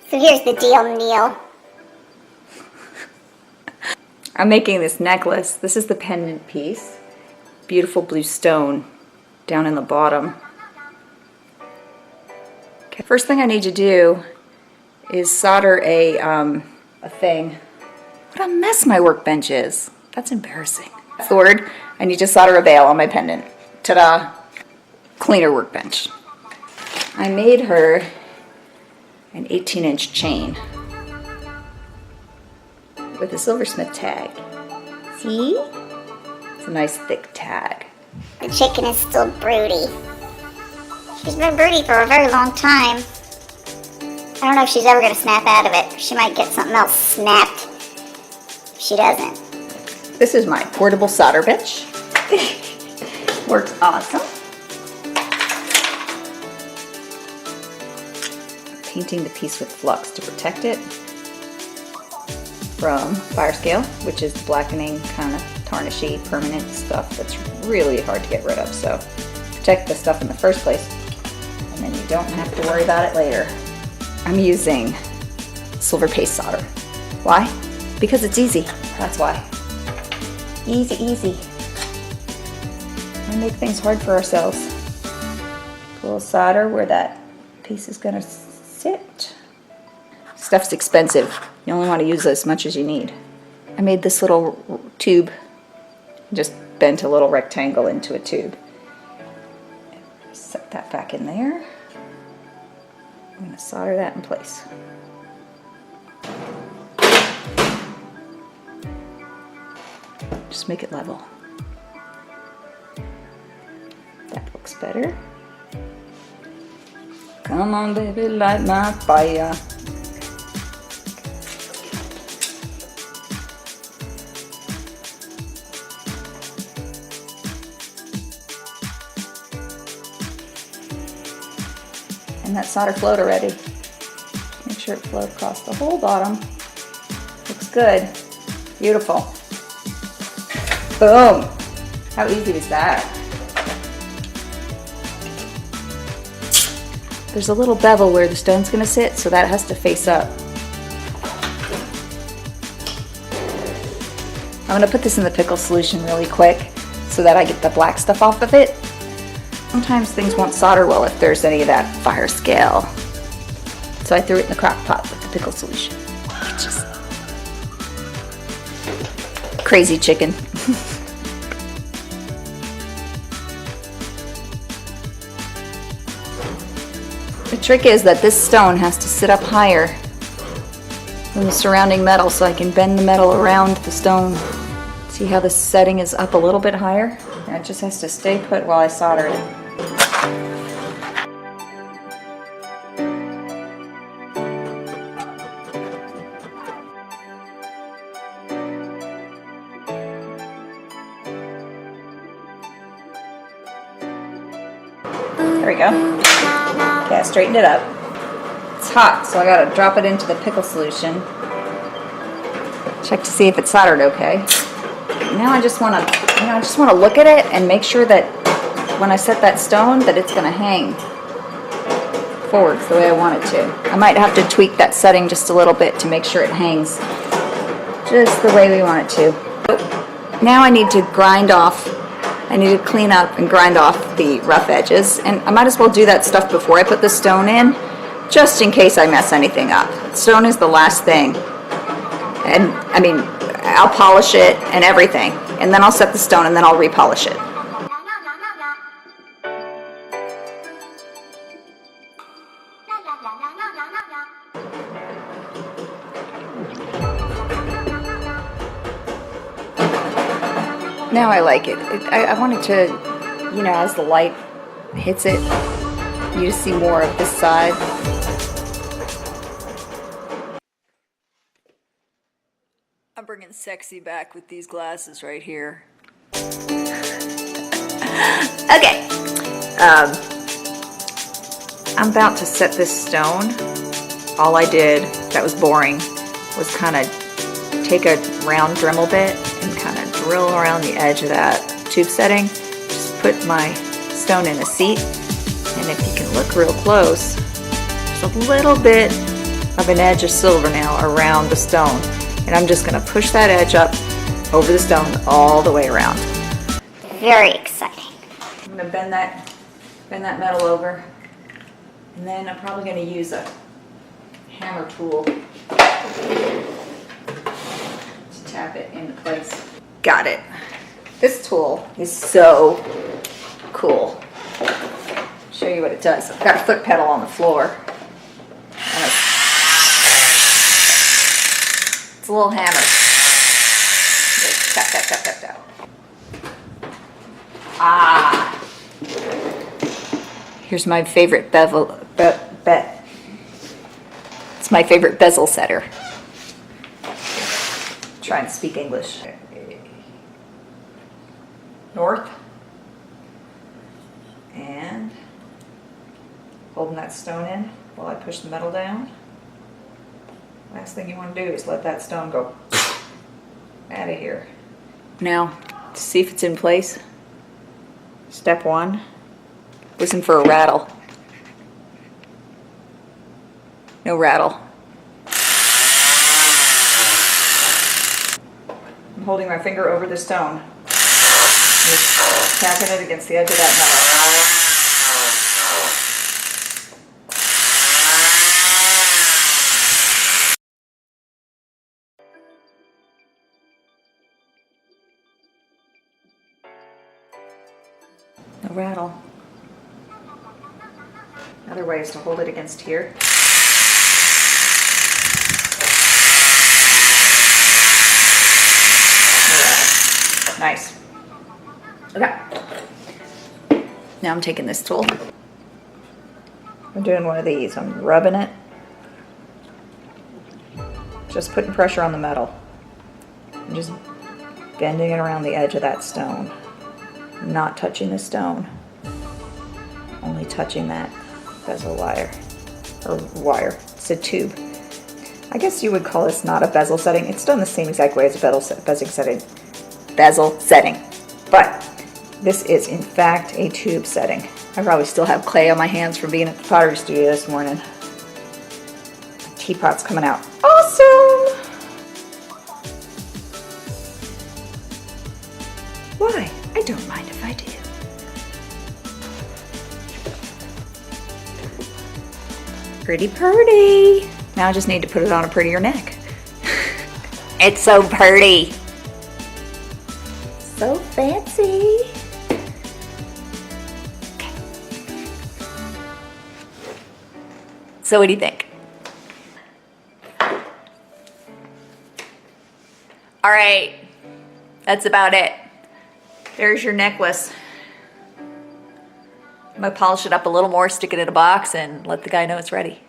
So here's the deal, Neil. I'm making this necklace. This is the pendant piece. Beautiful blue stone down in the bottom. Okay, first thing I need to do is solder a thing. What a mess my workbench is. That's embarrassing. That's the word. I need to solder a bail on my pendant. Ta-da! Cleaner workbench. I made her an 18-inch chain with a silversmith tag. See? It's a nice thick tag. The chicken is still broody. She's been broody for a very long time. I don't know if she's ever going to snap out of it. She might get something else snapped if she doesn't. This is my portable solder bitch. Works awesome. Painting the piece with flux to protect it from fire scale, which is blackening, kind of tarnishy, permanent stuff that's really hard to get rid of. So protect the stuff in the first place, and then you don't have to worry about it later. I'm using silver paste solder. Why? Because it's easy. That's why. Easy, easy. We make things hard for ourselves. Put a little solder where that piece is gonna sit. Stuff's expensive. You only want to use as much as you need. I made this little tube, just bent a little rectangle into a tube. Set that back in there. I'm going to solder that in place. Just make it level. That looks better. Come on, baby, light my fire. And that solder flowed already. Make sure it flowed across the whole bottom. Looks good. Beautiful. Boom! How easy was that? There's a little bevel where the stone's going to sit, so that has to face up. I'm going to put this in the pickle solution really quick so that I get the black stuff off of it. Sometimes things won't solder well if there's any of that fire scale. So I threw it in the crock pot with the pickle solution. Just crazy chicken. The trick is that this stone has to sit up higher than the surrounding metal so I can bend the metal around the stone. See how the setting is up a little bit higher? And it just has to stay put while I solder it. There we go. Okay, I straightened it up. It's hot, so I gotta drop it into the pickle solution. Check to see if it's soldered okay. Now I just wanna look at it and make sure that when I set that stone that it's gonna hang forwards the way I want it to. I might have to tweak that setting just a little bit to make sure it hangs just the way we want it to. Now I need to grind off. I need to clean up and grind off the rough edges, and I might as well do that stuff before I put the stone in, just in case I mess anything up. Stone is the last thing, and I mean, I'll polish it and everything, and then I'll set the stone and then I'll repolish it. Now I like it. I want it to, you know, as the light hits it, you just see more of this side. I'm bringing sexy back with these glasses right here. Okay. I'm about to set this stone. All I did that was boring was kind of take a round Dremel bit and kind of drill around the edge of that tube setting. Just put my stone in a seat, and if you can look real close, there's a little bit of an edge of silver now around the stone. And I'm just gonna push that edge up over the stone all the way around. Very exciting. I'm gonna bend that metal over, and then I'm probably gonna use a hammer tool to tap it into place. Got it. This tool is so cool. Show you what it does. I've got a foot pedal on the floor. And it's a little hammer. Just tap, tap, tap, tap, tap. Ah! Here's my favorite bevel. It's my favorite bezel setter. Try and speak English. North. And holding that stone in while I push the metal down. Last thing you want to do is let that stone go out of here. Now, to see if it's in place, step one, listen for a rattle. No rattle. I'm holding my finger over the stone. Just tapping it against the edge of that metal. No rattle. Another way is to hold it against here. Nice. Okay. Now I'm taking this tool. I'm doing one of these. I'm rubbing it. Just putting pressure on the metal. I'm just bending it around the edge of that stone. Not touching the stone. Only touching that bezel wire. Or wire. It's a tube. I guess you would call this not a bezel setting. It's done the same exact way as a bezel setting. But this is in fact a tube setting. I probably still have clay on my hands from being at the pottery studio this morning. Teapot's coming out. Awesome! Why? I don't mind if I do. Pretty pretty. Now I just need to put it on a prettier neck. It's so pretty. So fancy. Okay. So what do you think? All right, that's about it. There's your necklace. I'm gonna polish it up a little more, stick it in a box, and let the guy know it's ready.